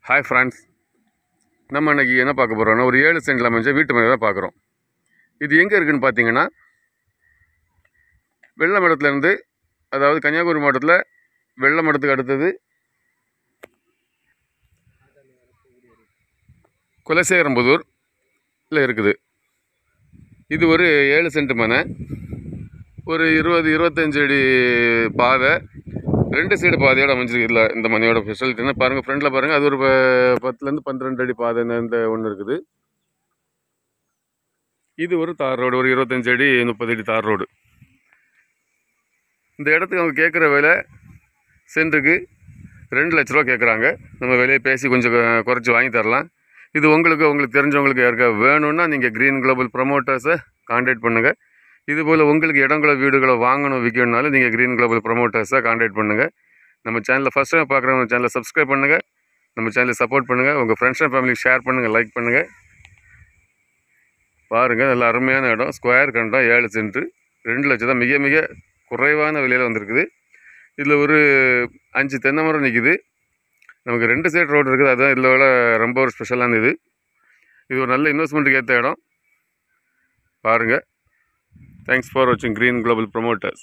Hi friends, நம்ம இன்றைக்கி என்ன பார்க்க போகிறோம்னா ஒரு 7 சென்டில் அமைஞ்ச வீட்டு மனை தான் பார்க்குறோம். இது எங்கே இருக்குதுன்னு பார்த்தீங்கன்னா, வெள்ளமடத்துலேருந்து, அதாவது கன்னியாகுமரி மாவட்டத்தில் வெள்ளமடத்துக்கு அடுத்தது குலசேகரம்புதூரில் இருக்குது. இது ஒரு 7 சென்ட் மனை, ஒரு 20-25 அடி பாதை, 2 சைடு பாதையோடு அமைஞ்சிருக்கு. இல்லை, இந்த மனையோட ஃபெசிலிட்டின்னா பாருங்கள், ஃப்ரண்டில் பாருங்கள், அது ஒரு 10லேருந்து 12 அடி பாதை இந்த ஒன்று இருக்குது. இது ஒரு தார் ரோடு, ஒரு 25 அடி 30 அடி தார் ரோடு. இந்த இடத்துக்கு அவங்க கேட்குற விலை சென்ட்டுக்கு 2 லட்ச ரூபா கேட்குறாங்க. நம்ம விலையை பேசி கொஞ்சம் குறைச்சி வாங்கி தரலாம். இது உங்களுக்கு தெரிஞ்சவங்களுக்கு யாருக்கா வேணும்னா நீங்கள் க்ரீன் குளோபல் ப்ரமோட்டர்ஸை கான்டாக்ட் பண்ணுங்கள். இதுபோல் உங்களுக்கு இடங்களோ வீடுகளோ வாங்கணும் விற்கணுனாலும் நீங்கள் க்ரீன் குளோபல் ப்ரமோட்டர்ஸை கான்டாக்ட் பண்ணுங்கள். நம்ம சேனலில் ஃபஸ்ட் டைம் பார்க்குறவங்க சேனலை சப்ஸ்கிரைப் பண்ணுங்கள், நம்ம சேனலை சப்போர்ட் பண்ணுங்கள், உங்கள் ஃப்ரெண்ட்ஸ் அண்ட் ஃபேமிலிக்கு ஷேர் பண்ணுங்கள், லைக் பண்ணுங்கள். பாருங்கள், நல்ல அருமையான இடம், ஸ்கொயர் கண்டம், 7 சென்ட்டு, 2 லட்சம் தான். மிக மிக குறைவான விலையில் வந்திருக்குது. இதில் ஒரு 5 தென்னை மரம் நிற்கிது. நமக்கு 2 சைடு ரோடு இருக்குது. அதுதான் இதில் விட ரொம்ப ஒரு ஸ்பெஷலான இது ஒரு நல்ல இன்வெஸ்ட்மெண்ட்டுக்கு ஏற்ற இடம். பாருங்கள். தேங்க்ஸ் ஃபார் வாட்சிங் க்ரீன் குளோபல் ப்ரமோட்டர்ஸ்.